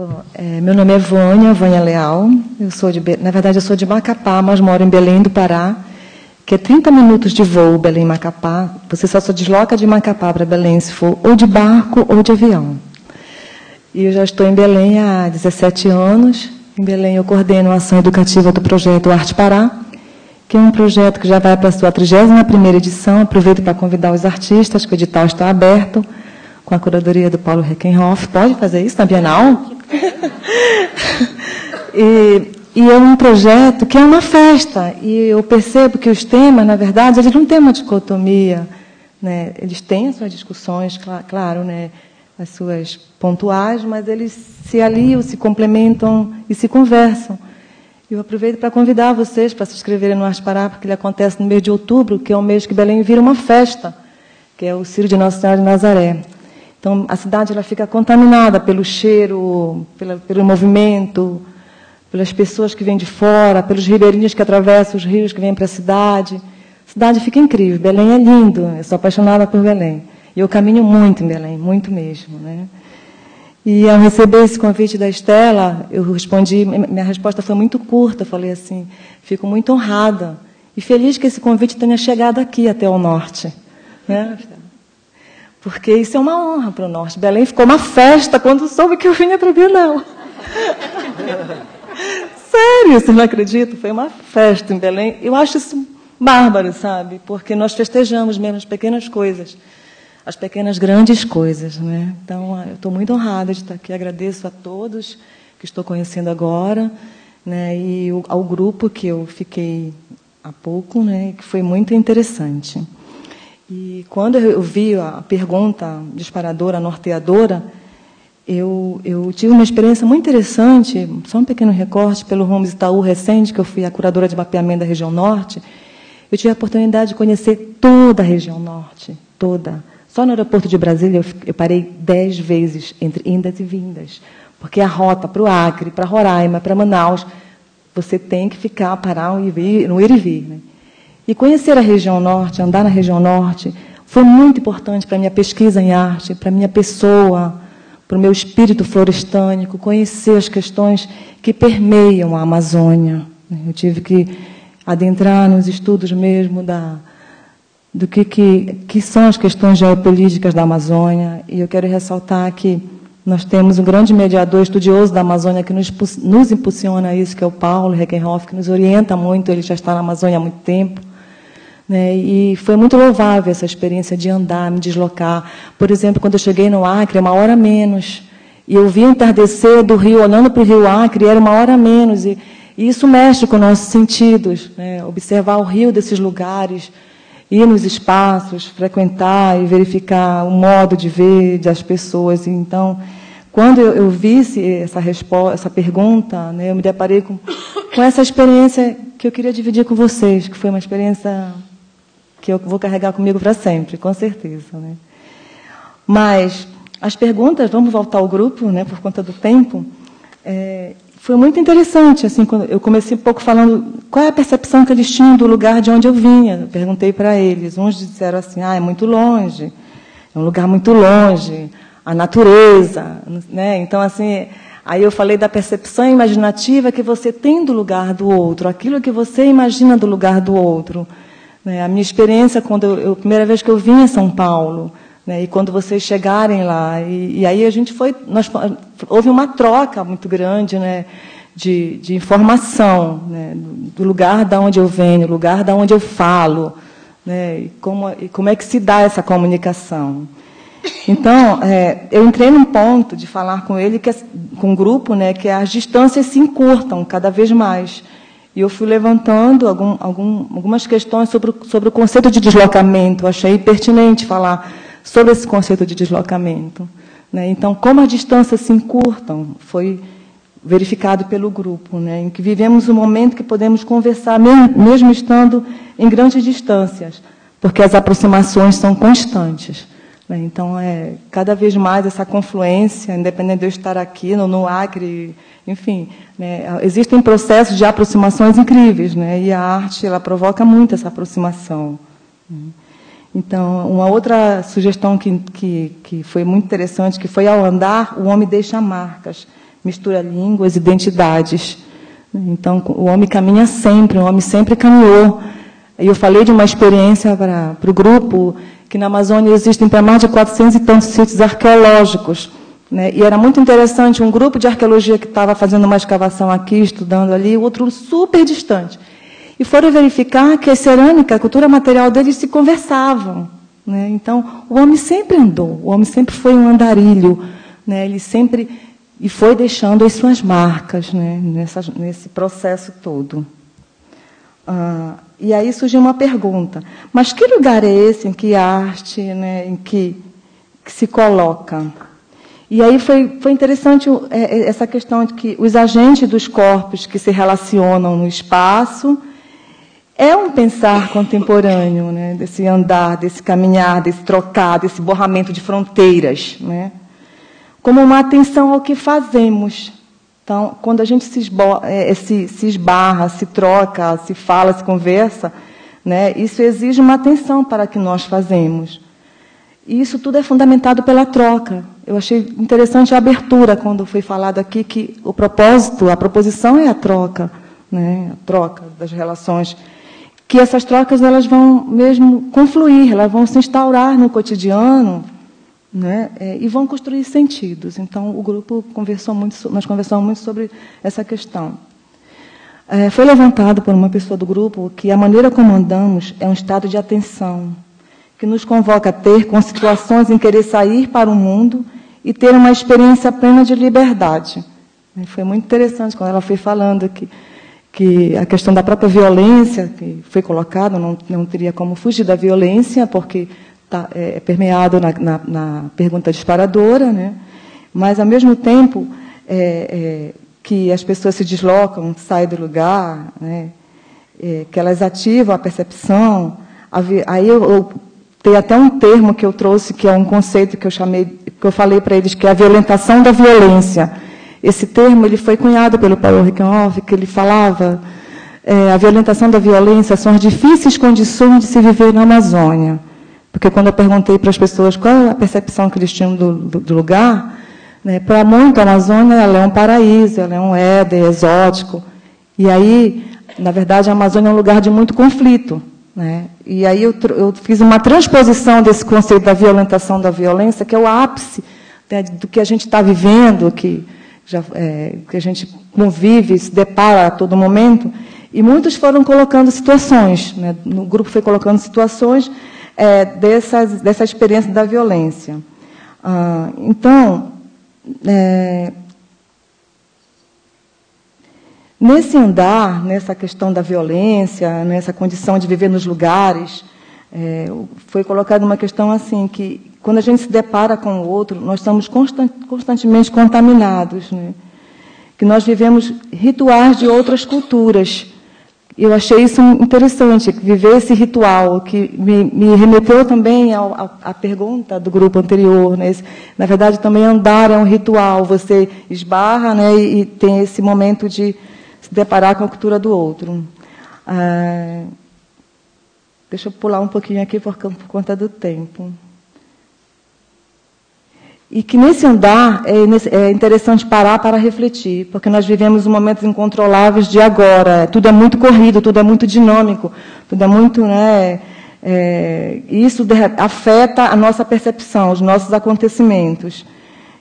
Bom, meu nome é Vânia Leal. Na verdade, eu sou de Macapá, mas moro em Belém do Pará, que é 30 minutos de voo, Belém-Macapá. Você só se desloca de Macapá para Belém se for ou de barco ou de avião. E eu já estou em Belém há 17 anos. Em Belém eu coordeno a ação educativa do projeto Arte Pará, que é um projeto que já vai para a sua 31ª edição. Aproveito para convidar os artistas, que o edital está aberto, com a curadoria do Paulo Reckenhoff. Pode fazer isso na Bienal? E é um projeto que é uma festa. E eu percebo que os temas, na verdade, eles não têm uma dicotomia, né? Eles têm as suas discussões, claro, né? As suas pontuais, mas eles se aliam, se complementam e se conversam. Eu aproveito para convidar vocês para se inscreverem no Arte Pará, porque ele acontece no mês de outubro, que é o mês que Belém vira uma festa, que é o Círio de Nossa Senhora de Nazaré. Então, a cidade ela fica contaminada pelo cheiro, pelo movimento, pelas pessoas que vêm de fora, pelos ribeirinhos que atravessam os rios que vêm para a cidade. A cidade fica incrível. Belém é lindo. Eu sou apaixonada por Belém. E eu caminho muito em Belém, muito mesmo, né? E, ao receber esse convite da Estela, eu respondi, minha resposta foi muito curta. Eu falei assim, fico muito honrada e feliz que esse convite tenha chegado aqui, até o norte, né? Porque isso é uma honra para o norte. Belém ficou uma festa quando soube que eu vinha para a Bienal. Sério, você não acredita? Foi uma festa em Belém. Eu acho isso bárbaro, sabe? Porque nós festejamos mesmo as pequenas coisas, as pequenas grandes coisas, né? Então, eu estou muito honrada de estar aqui. Agradeço a todos que estou conhecendo agora, né? E ao grupo que eu fiquei há pouco, né? Que foi muito interessante. E quando eu vi a pergunta disparadora, norteadora, eu tive uma experiência muito interessante, só um pequeno recorte, pelo Ramos Itaú recente, que eu fui a curadora de mapeamento da região norte. Eu tive a oportunidade de conhecer toda a região norte, toda. Só no aeroporto de Brasília eu parei 10 vezes entre indas e vindas, porque a rota para o Acre, para Roraima, para Manaus, você tem que parar no ir e vir, né? E conhecer a região norte, andar na região norte, foi muito importante para a minha pesquisa em arte, para a minha pessoa, para o meu espírito florestânico, conhecer as questões que permeiam a Amazônia. Eu tive que adentrar nos estudos mesmo do que são as questões geopolíticas da Amazônia. E eu quero ressaltar que nós temos um grande mediador estudioso da Amazônia que nos impulsiona isso, que é o Paulo Reckenhoff, que nos orienta muito. Ele já está na Amazônia há muito tempo. Né? E foi muito louvável essa experiência de andar, me deslocar. Por exemplo, quando eu cheguei no Acre, 1h menos, e eu vi o entardecer do rio, olhando para o rio Acre, e era 1h menos, e isso mexe com nossos sentidos, né? Observar o rio desses lugares, ir nos espaços, frequentar e verificar o modo de ver das pessoas. Então, quando eu vi essa pergunta, né, eu me deparei com essa experiência que eu queria dividir com vocês, que foi uma experiência que eu vou carregar comigo para sempre, com certeza, né? Mas as perguntas, vamos voltar ao grupo, né, por conta do tempo, foi muito interessante. Assim, quando eu comecei um pouco falando qual é a percepção que eles tinham do lugar de onde eu vinha. Eu perguntei para eles. Uns disseram assim, é muito longe, é um lugar muito longe, a natureza, né? Então, assim, aí eu falei da percepção imaginativa que você tem do lugar do outro, aquilo que você imagina do lugar do outro. A minha experiência, a primeira vez que eu vim em São Paulo, né, e quando vocês chegarem lá, e aí houve uma troca muito grande, né, de informação, né, do lugar da onde eu venho, do lugar da onde eu falo, né, e como é que se dá essa comunicação. Então, eu entrei num ponto de falar com ele, com o grupo, né, que as distâncias se encurtam cada vez mais. E eu fui levantando algumas questões sobre o conceito de deslocamento. Eu achei pertinente falar sobre esse conceito de deslocamento, né? Então, como as distâncias se encurtam, foi verificado pelo grupo, né, em que vivemos um momento que podemos conversar, mesmo estando em grandes distâncias, porque as aproximações são constantes. Então, cada vez mais essa confluência, independente de eu estar aqui no Acre, enfim, né, existem processos de aproximações incríveis, né, e a arte ela provoca muito essa aproximação. Então, uma outra sugestão que foi muito interessante, que foi ao andar, o homem deixa marcas, mistura línguas, identidades. Então, o homem caminha sempre, o homem sempre caminhou. E eu falei de uma experiência para o grupo, que na Amazônia existem para mais de 400 e tantos sítios arqueológicos. Né? E era muito interessante, um grupo de arqueologia que estava fazendo uma escavação aqui, estudando ali, o outro super distante. E foram verificar que a cerâmica, a cultura material deles se conversavam. Né? Então, o homem sempre andou, o homem sempre foi um andarilho. Né? Ele sempre e foi deixando as suas marcas, né? Nesse processo todo. E aí surgiu uma pergunta. Mas que lugar é esse em que a arte, né, em que se coloca? E aí foi interessante essa questão de que os agentes dos corpos que se relacionam no espaço é um pensar contemporâneo, né, desse andar, desse caminhar, desse trocar, desse borramento de fronteiras, né, como uma atenção ao que fazemos. Então, quando a gente se esbarra, se troca, se fala, se conversa, né, isso exige uma atenção para o que nós fazemos. E isso tudo é fundamentado pela troca. Eu achei interessante a abertura, quando foi falado aqui, que o propósito, a proposição é a troca, né, a troca das relações. Que essas trocas elas vão mesmo confluir, elas vão se instaurar no cotidiano, né, e vão construir sentidos. Então, o grupo nós conversamos muito sobre essa questão. Foi levantado por uma pessoa do grupo que a maneira como andamos é um estado de atenção, que nos convoca a ter com situações em querer sair para o mundo e ter uma experiência plena de liberdade. Foi muito interessante quando ela foi falando que a questão da própria violência, que foi colocada, não teria como fugir da violência, porque é permeado na pergunta disparadora, né? Mas, ao mesmo tempo, que as pessoas se deslocam, saem do lugar, né? Que elas ativam a percepção. Aí eu tem até um termo que eu trouxe, que é um conceito que eu falei para eles, que é a violentação da violência. Esse termo ele foi cunhado pelo Paulo Rickenhoff, que ele falava a violentação da violência são as difíceis condições de se viver na Amazônia. Porque quando eu perguntei para as pessoas qual é a percepção que eles tinham do lugar, né, para muito a Amazônia ela é um paraíso, ela é um éden exótico. E aí, na verdade, a Amazônia é um lugar de muito conflito. Né? E aí eu fiz uma transposição desse conceito da violentação da violência, que é o ápice, né, do que a gente está vivendo, que a gente convive, se depara a todo momento, e muitos foram colocando situações, né, no grupo foi colocando situações dessa experiência da violência. Então, nesse andar, nessa questão da violência, nessa condição de viver nos lugares, foi colocada uma questão assim, que quando a gente se depara com o outro, nós estamos constantemente contaminados, né? Que nós vivemos rituais de outras culturas. Eu achei isso interessante, viver esse ritual, que me remeteu também à pergunta do grupo anterior. Né? Na verdade, também andar é um ritual, você esbarra, né, e tem esse momento de se deparar com a cultura do outro. Deixa eu pular um pouquinho aqui por conta do tempo. E que nesse andar é interessante parar para refletir, porque nós vivemos momentos incontroláveis de agora. Tudo é muito corrido, tudo é muito dinâmico, tudo é muito, né? Isso afeta a nossa percepção, os nossos acontecimentos.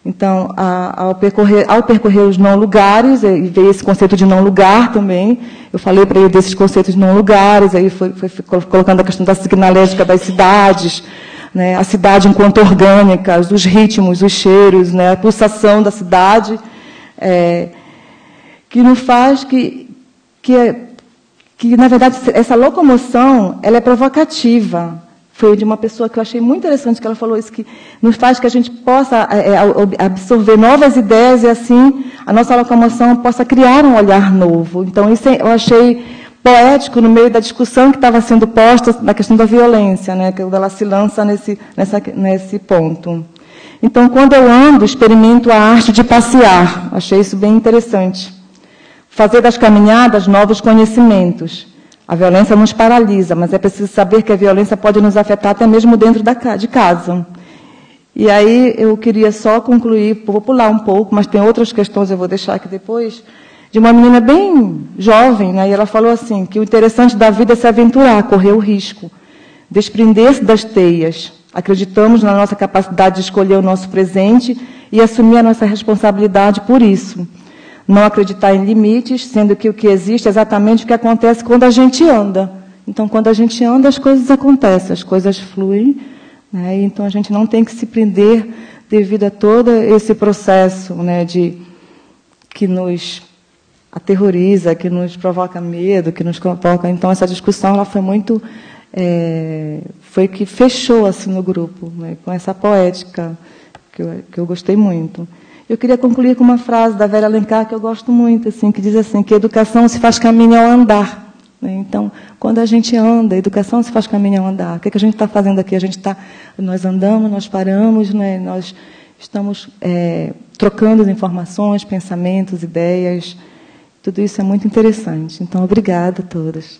Então, ao percorrer os não-lugares, e veio esse conceito de não-lugar também, eu falei para ele desses conceitos de não-lugares, aí foi colocando a questão da signalética das cidades, né, a cidade enquanto orgânica, os ritmos, os cheiros, né, a pulsação da cidade, que nos faz que, na verdade, essa locomoção ela é provocativa. Foi de uma pessoa que eu achei muito interessante, que ela falou isso, que nos faz que a gente possa absorver novas ideias e, assim, a nossa locomoção possa criar um olhar novo. Então, isso eu achei poético no meio da discussão que estava sendo posta na questão da violência, né, que ela se lança nesse ponto. Então, quando eu ando, experimento a arte de passear. Achei isso bem interessante. Fazer das caminhadas novos conhecimentos. A violência nos paralisa, mas é preciso saber que a violência pode nos afetar até mesmo dentro de casa. E aí eu queria só concluir, vou pular um pouco, mas tem outras questões, eu vou deixar aqui depois, de uma menina bem jovem, né? E ela falou assim, que o interessante da vida é se aventurar, correr o risco, desprender-se das teias. Acreditamos na nossa capacidade de escolher o nosso presente e assumir a nossa responsabilidade por isso. Não acreditar em limites, sendo que o que existe é exatamente o que acontece quando a gente anda. Então, quando a gente anda, as coisas acontecem, as coisas fluem, né? Então, a gente não tem que se prender devido a todo esse processo, né, que nos aterroriza, que nos provoca medo, que nos provoca... Então, essa discussão ela foi muito... foi que fechou assim, no grupo, né, com essa poética que eu gostei muito. Eu queria concluir com uma frase da Vera Alencar, que eu gosto muito, assim, que diz assim, que educação se faz caminho ao andar. Né? Então, quando a gente anda, a educação se faz caminho ao andar. O que a gente está fazendo aqui? Nós andamos, nós paramos, né? Nós estamos trocando as informações, pensamentos, ideias. Tudo isso é muito interessante. Então, obrigada a todas.